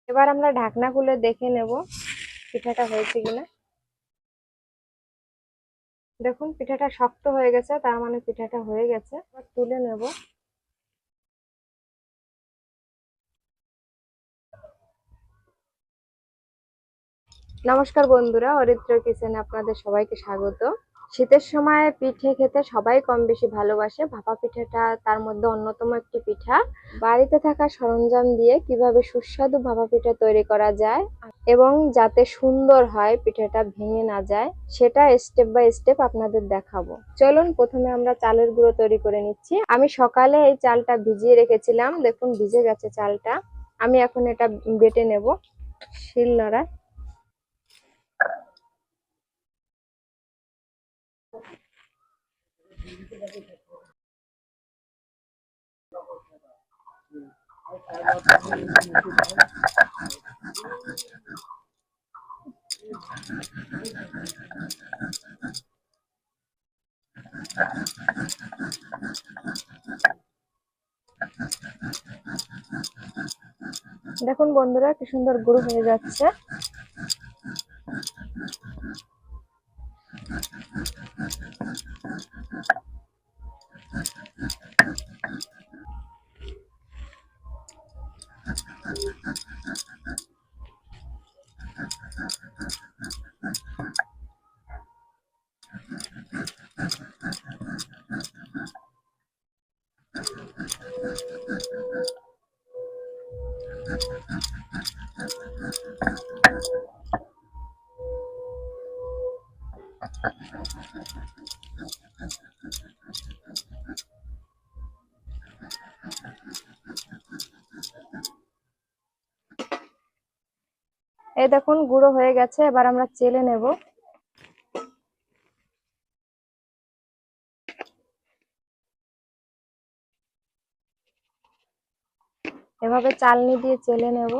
এবার আমরা ঢাকনা খুলে দেখে নেব পিঠাটা হয়েছে কিনা। দেখুন পিঠাটা শক্ত হয়ে গেছে, তার মানে পিঠাটা হয়ে গেছে। এবার তুলে নেব। নমস্কার বন্ধুরা, অরিত্র কিচেনে আপনাদের সবাইকে স্বাগত। শীতের সময় পিঠে খেতে সবাই কম বেশি ভালোবাসে। ভাপা পিঠাটা তার মধ্যে অন্যতম একটি পিঠা। বাড়িতে থাকা সরঞ্জাম দিয়ে কিভাবে সুস্বাদু ভাপা পিঠা তৈরি করা যায় এবং যাতে সুন্দর হয়, পিঠাটা ভেঙে না যায়, সেটা স্টেপ বাই স্টেপ আপনাদের দেখাবো। চলুন প্রথমে আমরা চালের গুঁড়ো তৈরি করে নিচ্ছি। আমি সকালে এই চালটা ভিজিয়ে রেখেছিলাম, দেখুন ভিজে গেছে চালটা। আমি এখন এটা বেটে নেব শিলনোড়ায়। দেখুন বন্ধুরা কি সুন্দর গুঁড়ো হয়ে যাচ্ছে। এই দেখুন গুঁড়ো হয়ে গেছে, এবার আমরা চেলে নেব। এভাবে চালনি দিয়ে চেলে নেব।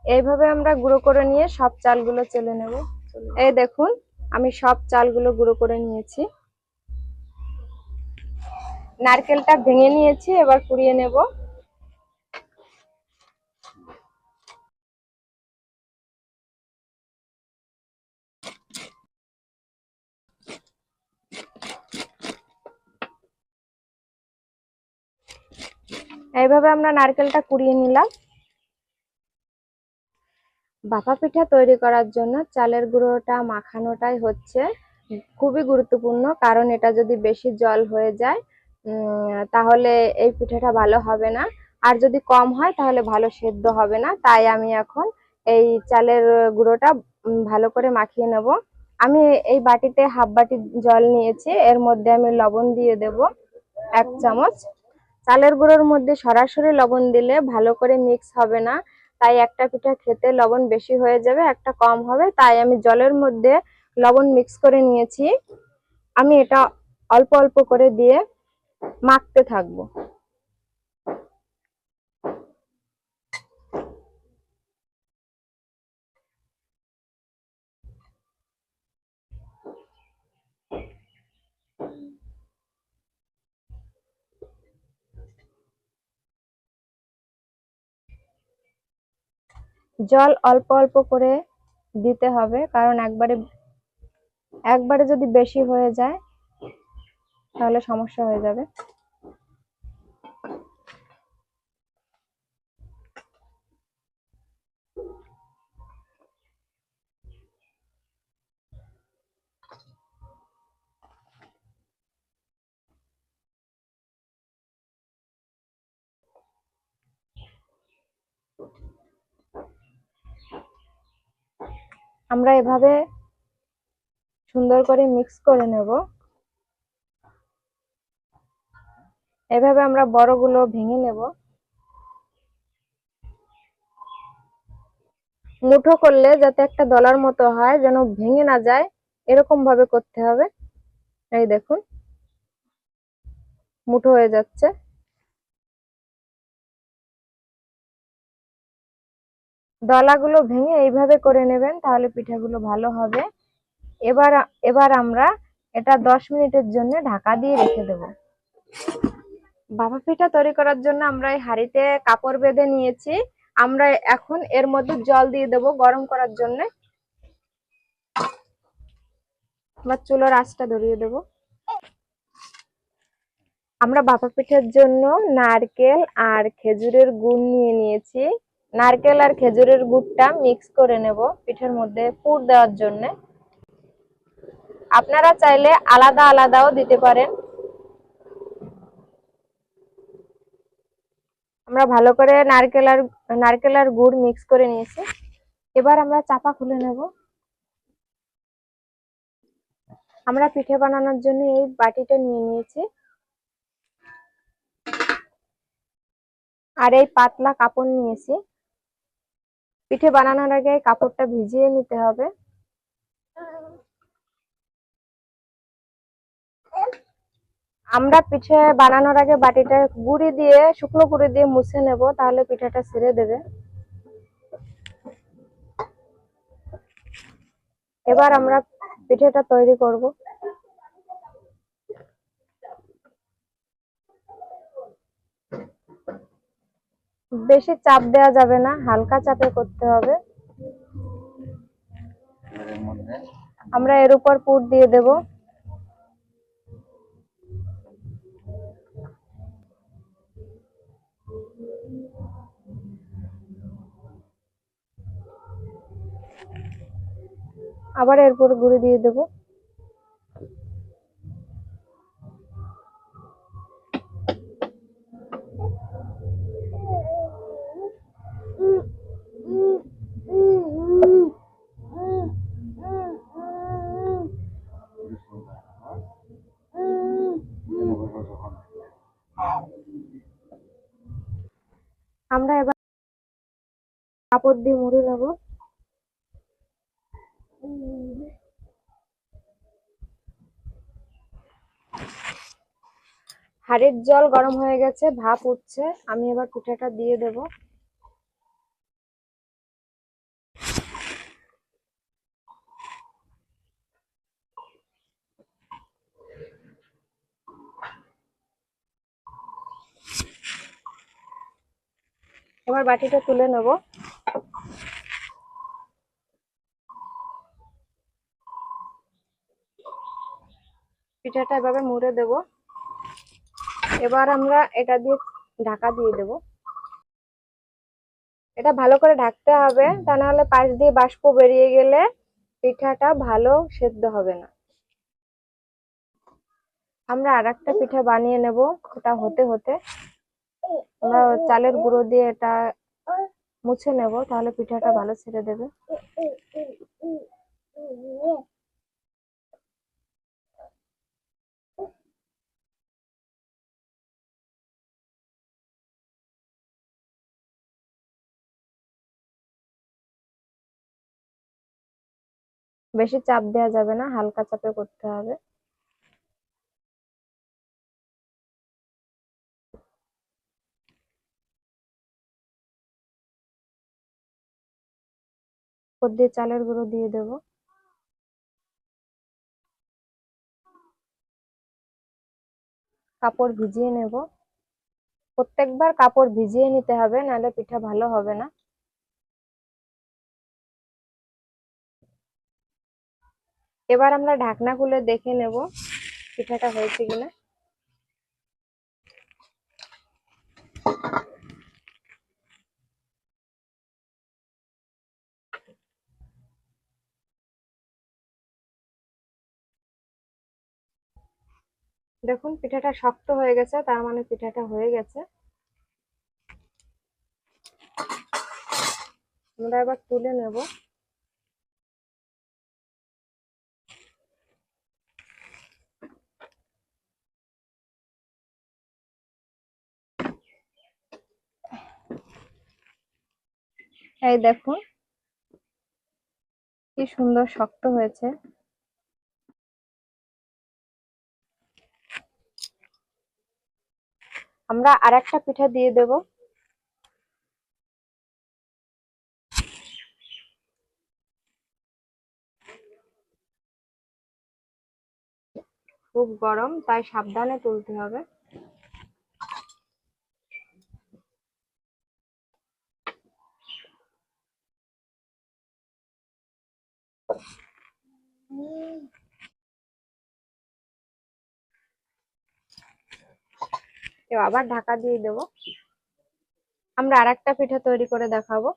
এইভাবে আমরা গুঁড়ো করে নিয়ে সব চালগুলো চেলে নেব। এই দেখুন আমি সব চালগুলো গুঁড়ো করে নিয়েছি। নারকেলটা ভেঙে নিয়েছি, এবার কুড়িয়ে নেব। এইভাবে আমরা নারকেলটা কুড়িয়ে নিলাম। ভাপা পিঠা তৈরি করার জন্য চালের গুঁড়োটা মাখানোটাই হচ্ছে খুবই গুরুত্বপূর্ণ, কারণ এটা যদি বেশি জল হয়ে যায় তাহলে এই পিঠাটা ভালো হবে না, আর যদি কম হয় তাহলে ভালো সেদ্ধ হবে না। তাই আমি এখন এই চালের গুঁড়োটা ভালো করে মাখিয়ে নেব। আমি এই বাটিতে হাফ বাটি জল নিয়েছি, এর মধ্যে আমি লবণ দিয়ে দেব 1 চামচ। চালের গুঁড়োর মধ্যে সরাসরি লবণ দিলে ভালো করে মিক্স হবে না, তাই একটা পিঠা খেতে লবণ বেশি হয়ে যাবে, একটা কম হবে। তাই আমি জলের মধ্যে লবণ মিক্স করে নিয়েছি। আমি এটা অল্প অল্প করে দিয়ে মাখতে থাকবো। জল অল্প অল্প করে দিতে হবে, কারণ একবারে যদি বেশি হয়ে যায় তাহলে সমস্যা হয়ে যাবে। আমরা এভাবে সুন্দর করে মিক্স করে নেব। এভাবে আমরা বড়গুলো ভেঙে নেব। মুঠো করলে যাতে একটা দলার মতো হয়, যেন ভেঙে না যায়, এরকম ভাবে করতে হবে। এই দেখুন মুঠো হয়ে যাচ্ছে। দলাগুলো ভেঙে এইভাবে করে নেবেন, তাহলে পিঠাগুলো ভালো হবে। এবার এবার আমরা এটা 10 মিনিটের জন্য ঢাকা দিয়ে রেখে দেব। ভাপা পিঠা তৈরি করার জন্য আমরা এই হাঁড়িতে কাপড় বেঁধে নিয়েছি। আমরা এখন এর মধ্যে জল দিয়ে দেব গরম করার জন্য। আবার চুলার আঁচটা ধরিয়ে দেব। আমরা ভাপা পিঠার জন্য নারকেল আর খেজুরের গুড় নিয়ে নিয়েছি। নারকেল আর খেজুরের গুড়টা মিক্স করে নেব পিঠার মধ্যে পুর দেওয়ার জন্য। আপনারা চাইলে আলাদা আলাদাও দিতে পারেন। আমরা ভালো করে নারকেল আর গুড় মিক্স করে নিয়েছি। এবার আমরা চাপা খুলে নেব। আমরা পিঠে বানানোর জন্য এই বাটিটা নিয়ে নিয়েছি, আর এই পাতলা কাপড় নিয়েছি। পিঠে বানানোর আগে কাপড়টা ভিজিয়ে নিতে হবে। আমরা পিঠে বানানোর আগে বাটিটা শুকনো গুঁড়ি দিয়ে মুছে নেব, তাহলে পিঠাটা ছেড়ে দেবে। এবার আমরা পিঠেটা তৈরি করব। বেশি চাপ দেওয়া যাবে না, হালকা চাপে করতে হবে। আমরা এর উপর পুর দিয়ে দেব। আবার এরপর গুঁড়ি দিয়ে দেব। আমরা এবার কাপড় দিয়ে মুড়ে নেব। হাঁড়ির জল গরম হয়ে গেছে, ভাপ উঠছে। আমি এবার পিঠাটা দিয়ে দেব। এবার বাটিটা তুলে নেব। পিঠাটা এভাবে মুড়ে দেব। এবার আমরা এটা দিয়ে ঢাকা দিয়ে দেব। এটা ভালো করে ঢাকতে হবে, তা নাহলে পাশ দিয়ে বাষ্প বেরিয়ে গেলে পিঠাটা ভালো সেদ্ধ হবে না। আমরা আর একটা পিঠা বানিয়ে নেব। এটা হতে হতে আমরা চালের গুঁড়ো দিয়ে এটা মুছে নেব, তাহলে পিঠাটা ভালো ছেড়ে দেবে। বেশি চাপ দেওয়া যাবে না, হালকা চাপে করতে হবে। উপর দিয়ে চালের গুঁড়ো দিয়ে দেব। কাপড় ভিজিয়ে নেব। প্রত্যেকবার কাপড় ভিজিয়ে নিতে হবে, নাহলে পিঠা ভালো হবে না। এবার আমরা ঢাকনা খুলে দেখে নেব পিঠাটা হয়েছে কিনা। দেখুন পিঠাটা শক্ত হয়ে গেছে, তার মানে পিঠাটা হয়ে গেছে। আমরা এবার তুলে নেব। এই দেখুন কি সুন্দর শক্ত হয়েছে। আমরা আরেকটা পিঠা দিয়ে দেব। খুব গরম, তাই সাবধানে তুলতে হবে। এবার আবার ঢাকা দিয়ে দেবো। আমরা আরেকটা পিঠা তৈরি করে দেখাবো।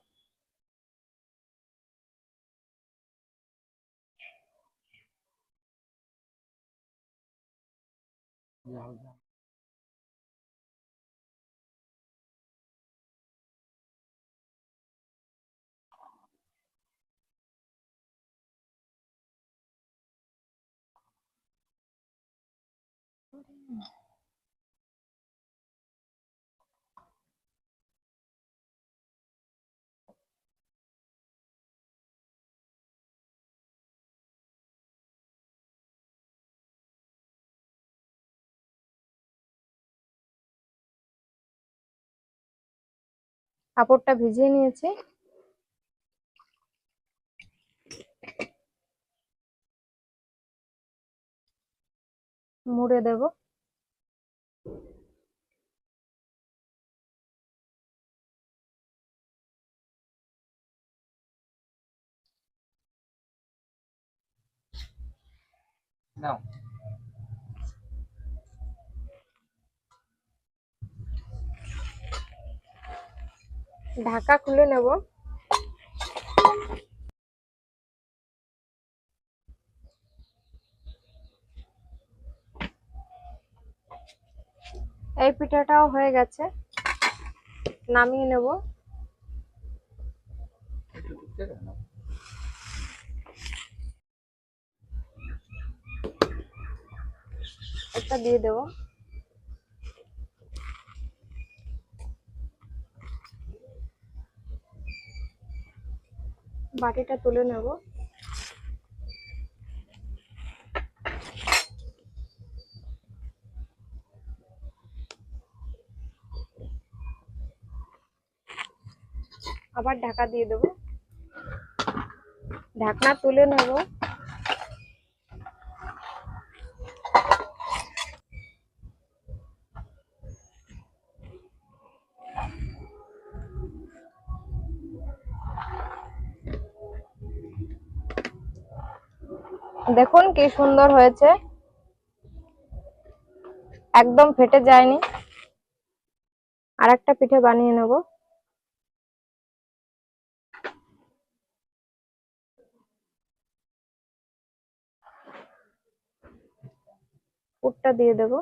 কাপড়টা ভিজিয়ে নিয়েছি, মুড়ে দেব। ঢাকা খুলে নেব। এই পিঠাটাও হয়ে গেছে, নামিয়ে নেব। একটা দিয়ে দেব। বাটিটা তুলে নেব। আবার ঢাকা দিয়ে দেব। ঢাকনা তুলে নেব। দেখুন কি সুন্দর হয়েছে, একদম ফেটে যায়নি। আরেকটা পিঠে বানিয়ে নেব। পুরটা দিয়ে দেব।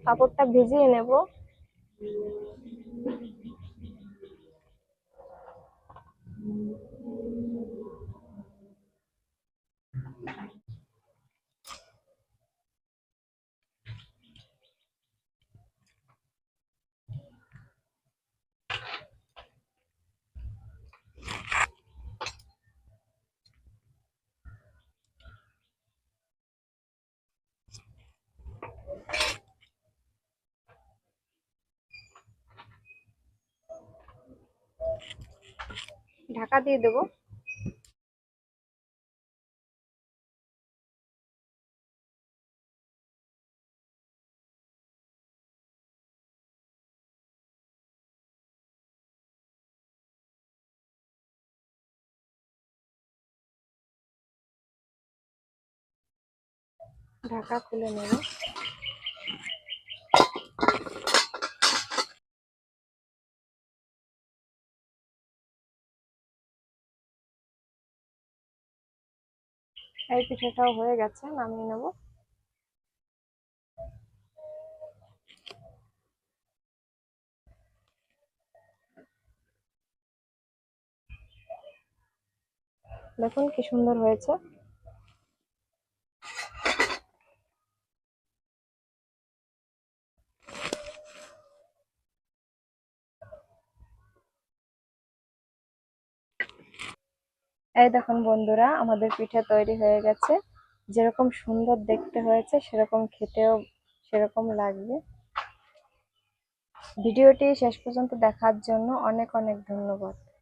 কাপড়টা ভিজিয়ে নেব। ঢাকা দিয়ে দেব। ঢাকা খুলে নেব। এই পিঠাটাও হয়ে গেছে, নামিয়ে নেব। দেখুন কি সুন্দর হয়েছে। এই দেখুন বন্ধুরা, আমাদের পিঠা তৈরি হয়ে গেছে। যেরকম সুন্দর দেখতে হয়েছে সেরকম খেতেও সেরকম লাগবে। ভিডিওটি শেষ পর্যন্ত দেখার জন্য অনেক অনেক ধন্যবাদ।